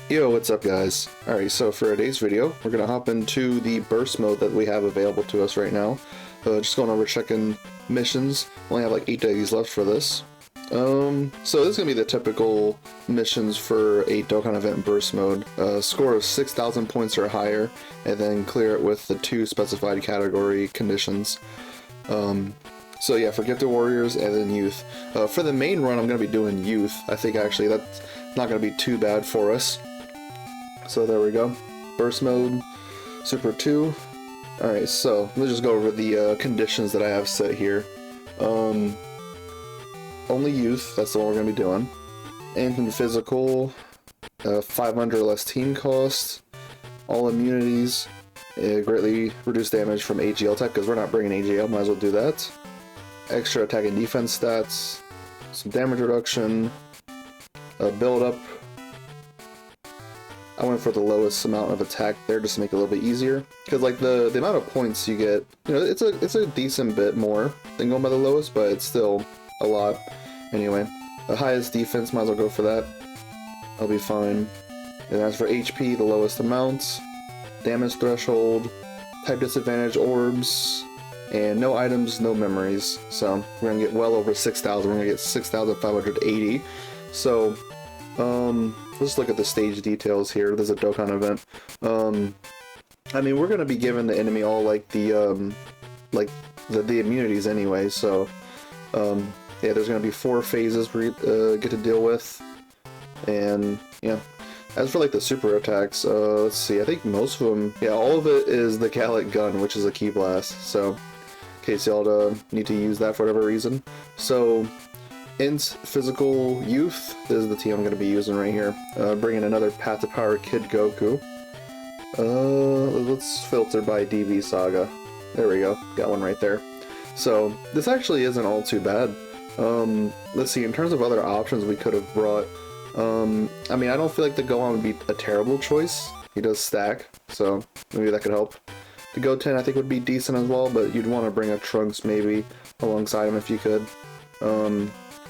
Yo, what's up guys? Alright, so for today's video, we're gonna hop into the burst mode that we have available to us right now. Just going over checking missions. Only have like 8 days left for this. So this is gonna be the typical missions for a Dokkan event burst mode. Score of 6,000 points or higher, and then clear it with the 2 specified category conditions. So yeah, for Gifted Warriors and then Youth. For the main run, I'm gonna be doing Youth. I think actually that's not gonna be too bad for us. So there we go. Burst mode, Super 2. Alright, so let's just go over the conditions that I have set here. Only Youth, that's the one we're going to be doing. Anything physical, 500 or less team cost, all immunities, greatly reduced damage from AGL type, because we're not bringing AGL, might as well do that. Extra attack and defense stats, some damage reduction, build up. I went for the lowest amount of attack there just to make it a little bit easier, because like the amount of points you get, you know, it's a decent bit more than going by the lowest, but it's still a lot. Anyway, the highest defense, might as well go for that. I'll be fine. And as for HP, the lowest amount, damage threshold, type disadvantage orbs, and no items, no memories. So we're gonna get well over 6,000. We're gonna get 6,580. So let's look at the stage details here. There's a Dokkan event. I mean, we're gonna be giving the enemy all like the immunities anyway. So yeah, there's gonna be 4 phases we get to deal with, and yeah. As for like the super attacks, let's see. I think most of them, yeah, all of it is the Gallic gun, which is a key blast. So in case y'all need to use that for whatever reason. So Int Physical Youth, this is the team I'm going to be using right here. Bringing another Path to Power Kid Goku. Let's filter by DB Saga. There we go, got one right there. So this actually isn't all too bad. Let's see, in terms of other options we could have brought, I mean, I don't feel like the Gohan would be a terrible choice. He does stack, so maybe that could help. The Goten I think would be decent as well, but you'd want to bring a Trunks maybe alongside him if you could.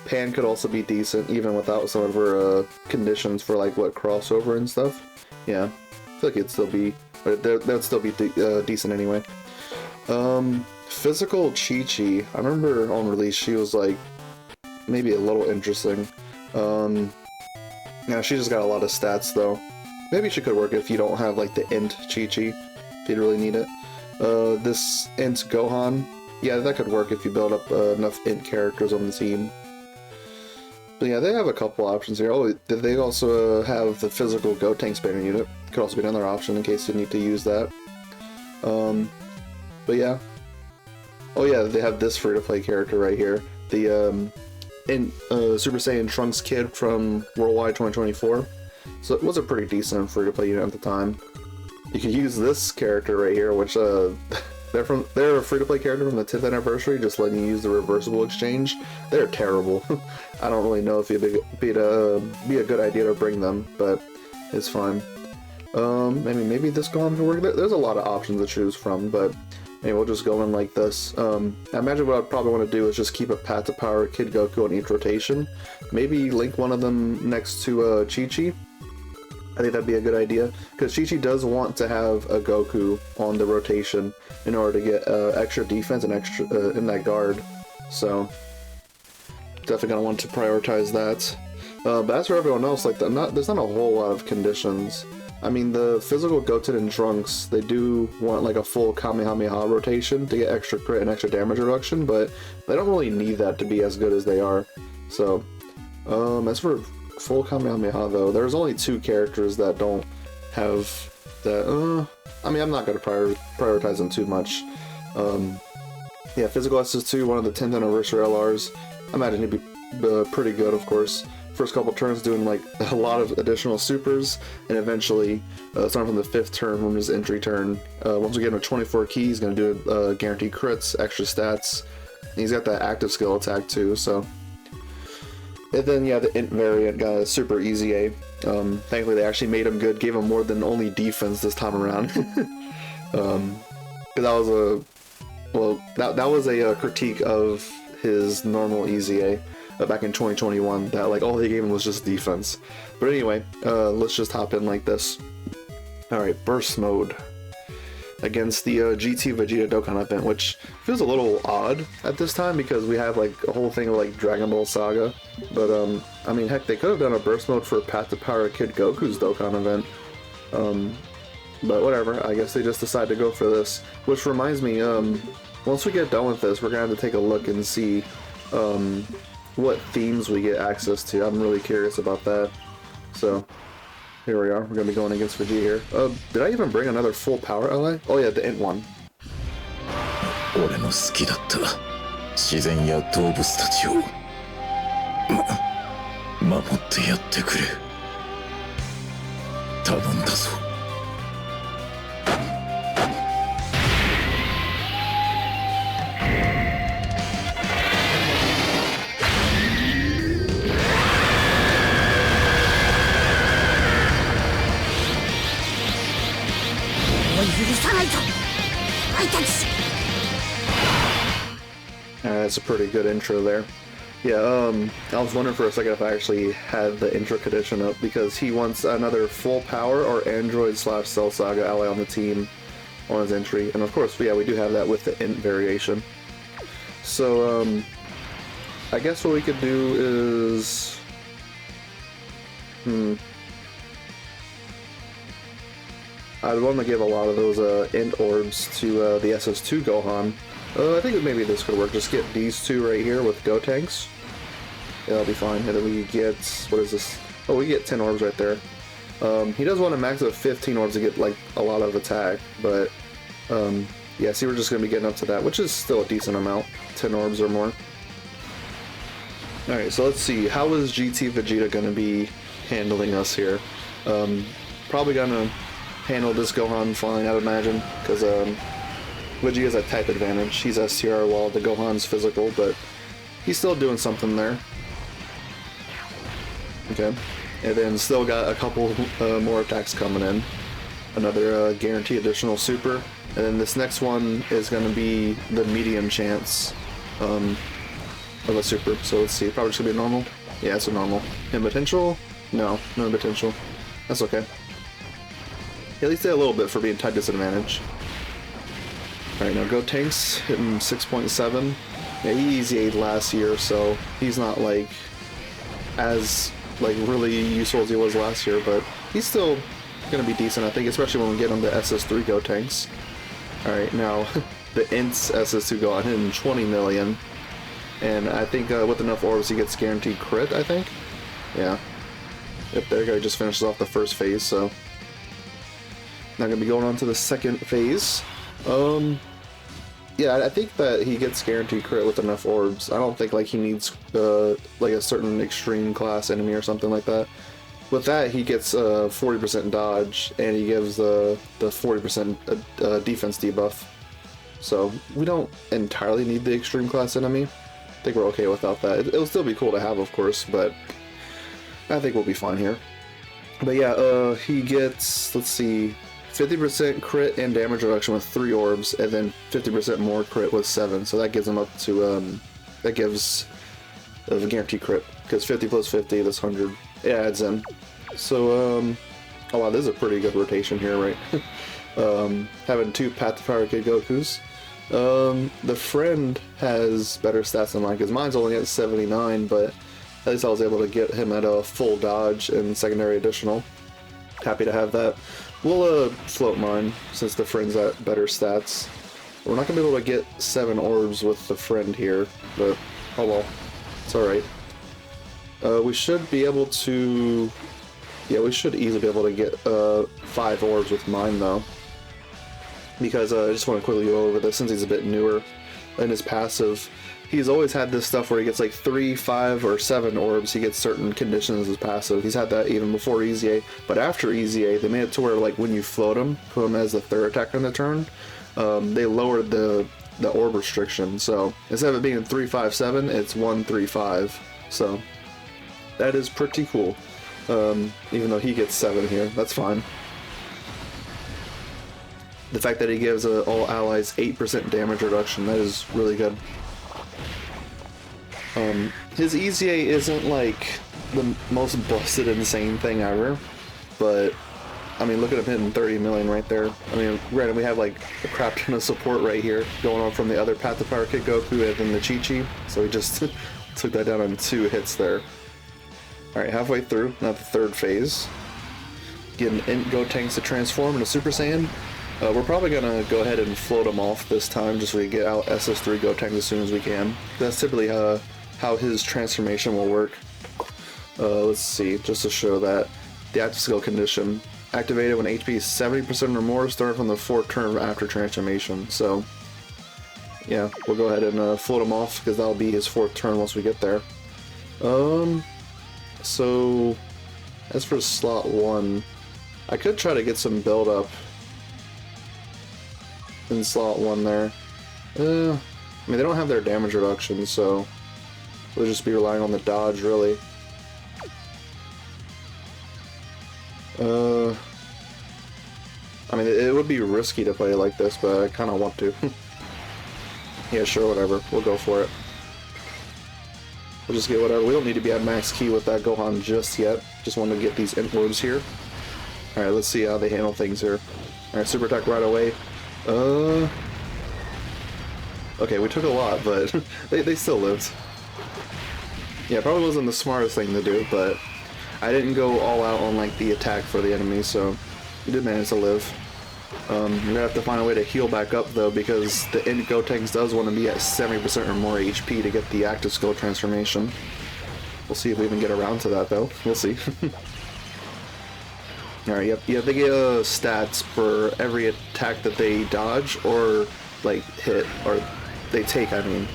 Pan could also be decent, even without some of her conditions for like what crossover and stuff. Yeah, I feel like it'd still be, but that'd still be decent anyway. Physical Chi-Chi, I remember on release she was like maybe a little interesting. Yeah, she just got a lot of stats though. Maybe she could work if you don't have like the Int Chi-Chi, if you'd really need it. This Int Gohan, yeah, that could work if you build up enough Int characters on the team. But yeah, they have a couple options here. Oh, they also have the physical Gotenks banner unit. Could also be another option in case you need to use that. But yeah. Oh yeah, they have this free-to-play character right here. The Super Saiyan Trunks Kid from Worldwide 2024. So it was a pretty decent free-to-play unit at the time. You can use this character right here, which they're a free-to-play character from the 10th anniversary, just letting you use the reversible exchange. They're terrible. I don't really know if it'd be a good idea to bring them, but it's fine. Maybe this Gohan could work. There's a lot of options to choose from, but anyway, we'll just go in like this. I imagine what I'd probably want to do is just keep a Path to Power Kid Goku on each rotation. Maybe link one of them next to Chi-Chi. I think that'd be a good idea, because Chi-Chi does want to have a Goku on the rotation in order to get extra defense and extra in that guard. So definitely gonna want to prioritize that. But as for everyone else, like there's not a whole lot of conditions. I mean, the physical Goten and Trunks, they do want like a full Kamehameha rotation to get extra crit and extra damage reduction, but they don't really need that to be as good as they are. So as for full Kamehameha though, there's only 2 characters that don't have that. I mean, I'm not going to prioritize them too much. Yeah, Physical SS2, one of the 10th anniversary LRs. I imagine he'd be pretty good, of course. First couple turns doing like a lot of additional supers, and eventually, starting from the 5th turn from his entry turn, once we get him to 24 keys, he's going to do guaranteed crits, extra stats, and he's got that active skill attack too, so. And then, yeah, the Int variant got a super easy A. Thankfully, they actually made him good, gave him more than only defense this time around. Because that was a critique of his normal easy A. back in 2021 that like all they gave him was just defense. But anyway, let's just hop in like this. Alright, burst mode against the GT Vegeta Dokkan event, which feels a little odd at this time because we have like a whole thing of like Dragon Ball Saga. But I mean, heck, they could have done a burst mode for Path to Power Kid Goku's Dokkan event. But whatever, I guess they just decided to go for this. Which reminds me, once we get done with this, we're gonna have to take a look and see what themes we get access to. I'm really curious about that. So here we are. We're gonna be going against Vegeta here. Did I even bring another full power ally? Oh yeah, the Int one. 俺の好きだった自然や動物たちを守ってやってくれ頼んだぞ許さないぞお前たち That's a pretty good intro there. Yeah, I was wondering for a second if I actually had the intro condition up because he wants another full power or Android / Cell Saga ally on the team on his entry. And of course, yeah, we do have that with the int variation. So, I guess what we could do is... I'd want to give a lot of those int orbs to the SS2 Gohan. I think maybe this could work. Just get these two right here with Gotenks. Yeah, that'll be fine. And then we get... what is this? Oh, we get 10 orbs right there. He does want a max of 15 orbs to get, like, a lot of attack. But, yeah, see, we're just going to be getting up to that, which is still a decent amount. 10 orbs or more. Alright, so let's see. How is GT Vegeta going to be handling us here? Probably going to handle this Gohan fine, I'd imagine. Because, Vegeta has a type advantage. He's STR while the Gohan's physical, but he's still doing something there. Okay. And then still got a couple more attacks coming in. Another guaranteed additional super. And then this next one is going to be the medium chance of a super. So let's see. Probably just going to be a normal. Yeah, it's a normal. And potential? No, no potential. That's okay. At least they had a little bit for being type disadvantage. Alright, now Gotenks hitting 6.7. Yeah, he easy-8 last year, so he's not like as like really useful as he was last year, but he's still gonna be decent, I think, especially when we get him to SS3 Gotenks. Alright, now the Int's SS2 Gohan hitting 20 million. And I think with enough orbs he gets guaranteed crit, I think. Yeah. Yep, there you go, he just finishes off the first phase, so now gonna be going on to the second phase. Yeah, I think that he gets guaranteed crit with enough orbs. I don't think like he needs like a certain extreme class enemy or something like that. With that, he gets 40% dodge, and he gives the 40% defense debuff. So we don't entirely need the extreme class enemy. I think we're okay without that. It'll still be cool to have, of course, but I think we'll be fine here. But yeah, he gets, let's see, 50% crit and damage reduction with 3 orbs, and then 50% more crit with 7. So that gives him up to, that gives a guaranteed crit. Because 50 plus 50, that's 100. It adds in. So, oh wow, this is a pretty good rotation here, right? Having 2 Path to Power Kid Gokus. The friend has better stats than mine, because mine's only at 79, but at least I was able to get him at a full dodge and secondary additional. Happy to have that. We'll float mine, since the friend's at better stats. We're not going to be able to get 7 orbs with the friend here, but oh well, it's alright. We should be able to... yeah, we should easily be able to get 5 orbs with mine, though. Because I just want to quickly go over this, since he's a bit newer in his passive. He's always had this stuff where he gets like 3, 5, or 7 orbs. He gets certain conditions as passive. He's had that even before EZA, but after EZA, they made it to where like when you float him, put him as the 3rd attacker in the turn, they lowered the orb restriction. So instead of it being 3, 5, 7, it's 1, 3, 5. So that is pretty cool. Even though he gets 7 here, that's fine. The fact that he gives all allies 8% damage reduction, that is really good. his EZA isn't like the most busted insane thing ever, but I mean, look at him hitting 30 million right there. I mean, granted, we have like a crap ton of support right here going on from the other Path to Power Kid Goku and then the Chi-Chi, so he just took that down on 2 hits there. Alright, halfway through, now the 3rd phase. Getting Gotenks to transform into Super Saiyan. We're probably gonna go ahead and float him off this time just so we get out SS3 Gotenks as soon as we can. That's typically how his transformation will work. Let's see, just to show that. The active skill condition. Activated when HP is 70% or more, starting from the 4th turn after transformation. So, yeah, we'll go ahead and float him off because that'll be his 4th turn once we get there. So, as for slot 1, I could try to get some build up in slot 1 there. I mean, they don't have their damage reduction, so we'll just be relying on the dodge, really. I mean, it would be risky to play like this, but I kind of want to. Yeah, sure, whatever. We'll go for it. We'll just get whatever. We don't need to be at max key with that Gohan just yet. Just want to get these inwards here. Alright, let's see how they handle things here. Alright, super attack right away. Okay, we took a lot, but they still lived. Yeah, probably wasn't the smartest thing to do, but I didn't go all out on like the attack for the enemy, so we did manage to live. We're gonna have to find a way to heal back up though, because the end Gotenks does want to be at 70% or more HP to get the active skill transformation. We'll see if we even get around to that though. We'll see. Alright, yep, yeah, they get stats for every attack that they dodge or like hit, or they take, I mean.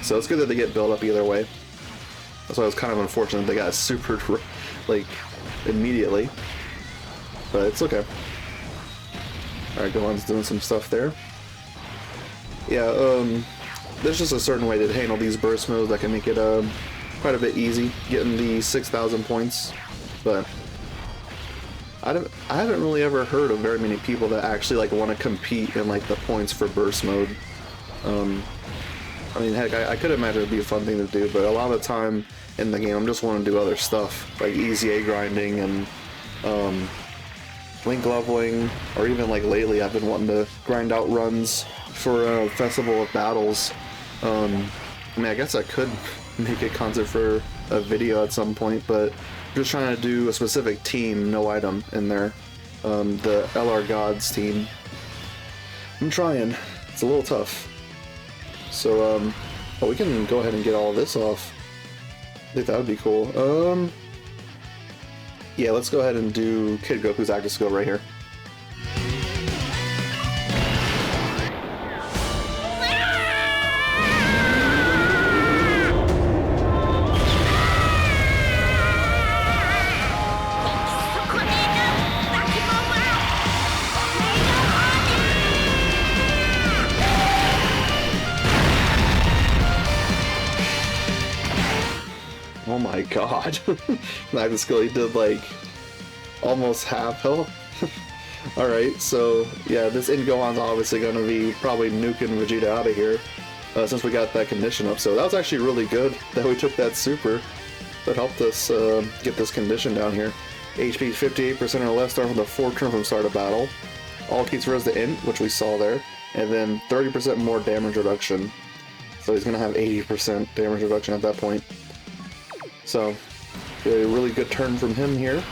So it's good that they get built up either way. That's why it was kind of unfortunate they got supered like immediately. But it's okay. Alright, Gohan's doing some stuff there. Yeah, there's just a certain way to handle these burst modes that can make it quite a bit easy, getting the 6,000 points. But I haven't really ever heard of very many people that actually like want to compete in like the points for burst mode. I mean, heck, I could imagine it'd be a fun thing to do, but a lot of the time in the game, I'm just wanting to do other stuff like EZA grinding and link leveling, or even like lately I've been wanting to grind out runs for a Festival of Battles. I mean, I guess I could make a content for a video at some point, but I'm just trying to do a specific team, no item in there. The LR Gods team. I'm trying. It's a little tough. So, we can go ahead and get all this off. I think that would be cool. Yeah, let's go ahead and do Kid Goku's active skill right here. Oh my god. Active skill, he did like almost half health. Alright, so yeah, this in Gohan's obviously gonna be probably nuking Vegeta out of here since we got that condition up. So that was actually really good that we took that super that helped us get this condition down here. HP 58% or less starting from the 4th turn from start of battle. All keys rose the int, which we saw there, and then 30% more damage reduction. So he's gonna have 80% damage reduction at that point. So, a really good turn from him here.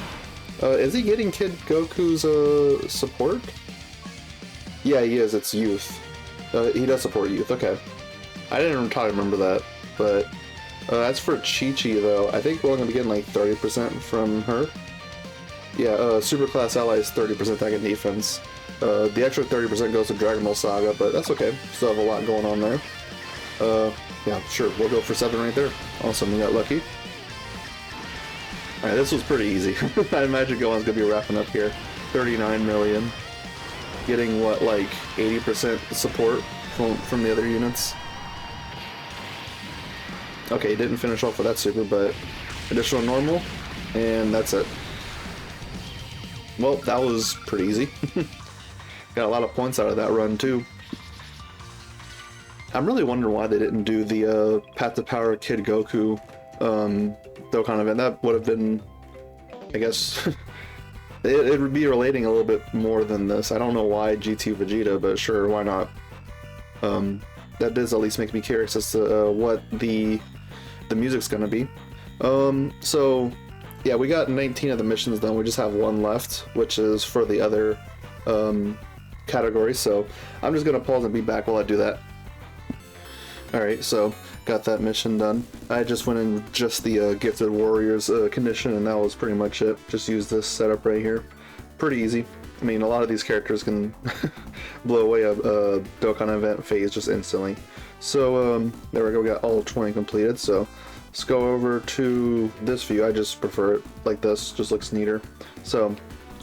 Is he getting Kid Goku's support? Yeah, he is. It's youth. He does support youth. Okay. I didn't entirely remember that. But as for Chi-Chi, though, I think we're only going to be getting like 30% from her. Yeah, Super Class Allies 30% attack and defense. The extra 30% goes to Dragon Ball Saga, but that's okay. Still have a lot going on there. Yeah, sure. We'll go for 7 right there. Awesome. We got lucky. Alright, this was pretty easy. I imagine Gohan's gonna be wrapping up here. 39 million. Getting, what, like 80% support from the other units. Okay, he didn't finish off with that super, but additional normal, and that's it. Well, that was pretty easy. Got a lot of points out of that run, too. I'm really wondering why they didn't do the Path to Power Kid Goku Dokkan event. That would have been, I guess, it would be relating a little bit more than this. I don't know why GT Vegeta, but sure, why not? That does at least make me curious as to what the music's gonna be. So yeah, we got 19 of the missions done. We just have one left, which is for the other category. So I'm just gonna pause and be back while I do that. Alright, so got that mission done. I just went in just the Gifted Warriors condition, and that was pretty much it. Just use this setup right here. Pretty easy. I mean, a lot of these characters can blow away a Dokkan event phase just instantly. So there we go, we got all 20 completed. So let's go over to this view. I just prefer it like this, just looks neater. So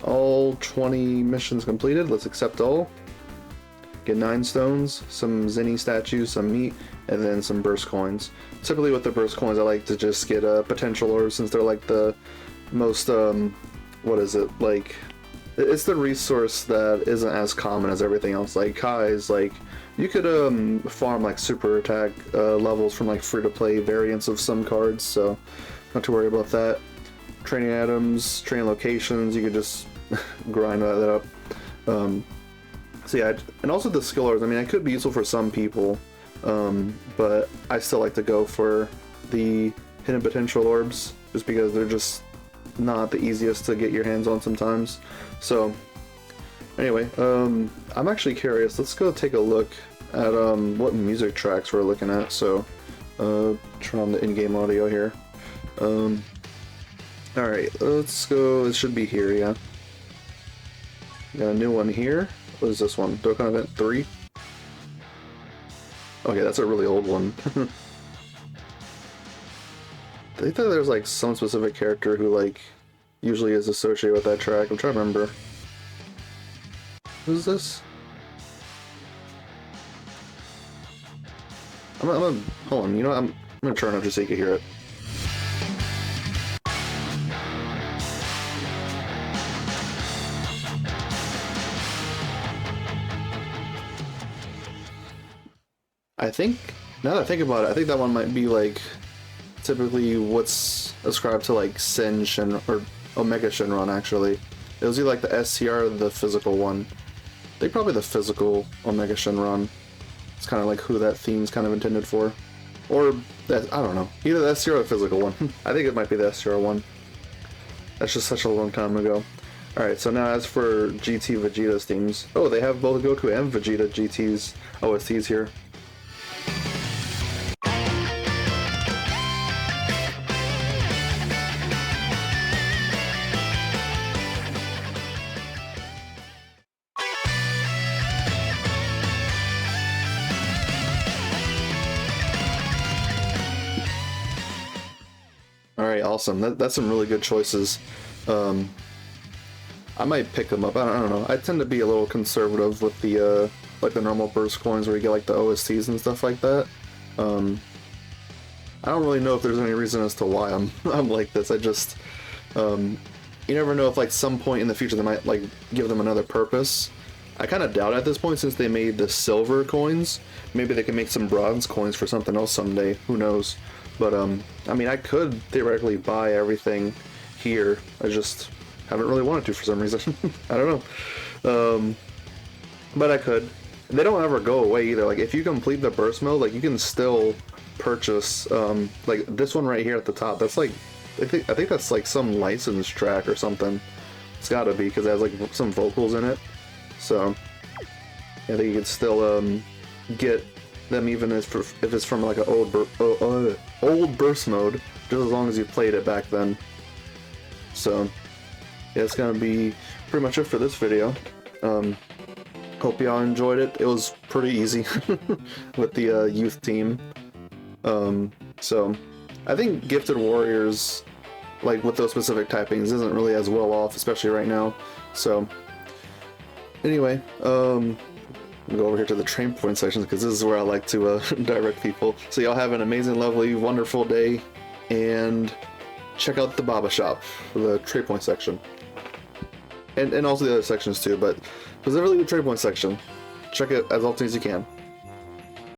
all 20 missions completed. Let's accept all. Get 9 stones, some Zenny statues, some meat, and then some burst coins. Typically with the burst coins, I like to just get potential orbs, since they're like the most what is it, like, it's the resource that isn't as common as everything else. Like Kai's, like, you could farm like super attack levels from like free-to-play variants of some cards, so not to worry about that. Training items, training locations, you could just grind that up. So yeah, and also the skill orbs, I mean, it could be useful for some people, but I still like to go for the hidden potential orbs, just because they're just not the easiest to get your hands on sometimes. So anyway, I'm actually curious. Let's go take a look at what music tracks we're looking at. So turn on the in-game audio here. Alright, let's go. It should be here, yeah. Got a new one here. What is this one? Dokkan Event 3? Okay, that's a really old one. I think that there's like some specific character who like usually is associated with that track. I'm trying to remember. Who's this? I'm gonna hold on. You know what? I'm gonna turn it up just so you can hear it. I think, now that I think about it, I think that one might be like typically what's ascribed to like Sen Shin or Omega Shenron. Actually, it was either like the STR or the physical one. I think probably the physical Omega Shenron. It's kind of like who that theme's kind of intended for, or that, I don't know, either the STR or the physical one. I think it might be the STR one. That's just such a long time ago. Alright, so now as for GT Vegeta's themes, oh, they have both Goku and Vegeta GT's OSTs here. Alright, awesome. That's some really good choices. I might pick them up. I don't know. I tend to be a little conservative with the like the normal burst coins where you get like the OSTs and stuff like that. I don't really know if there's any reason as to why I'm like this. I just you never know if like some point in the future they might like give them another purpose. I kind of doubt at this point, since they made the silver coins. Maybe they can make some bronze coins for something else someday. Who knows? But I mean, I could theoretically buy everything here. I just haven't really wanted to for some reason. I don't know. But I could. And they don't ever go away either. Like, if you complete the burst mode, like, you can still purchase like this one right here at the top. That's like, I think that's like some licensed track or something. It's gotta be, because it has like some vocals in it. So I think you could still get them even if it's from like an old burst mode, just as long as you played it back then. So yeah, it's gonna be pretty much it for this video. Hope y'all enjoyed it. It was pretty easy with the youth team. So I think Gifted Warriors, like with those specific typings, isn't really as well off, especially right now. So anyway, we'll go over here to the train point sections, because this is where I like to direct people. So y'all have an amazing, lovely, wonderful day, and check out the Baba Shop for the trade point section. And also the other sections too, but specifically the trade point section. Check it as often as you can.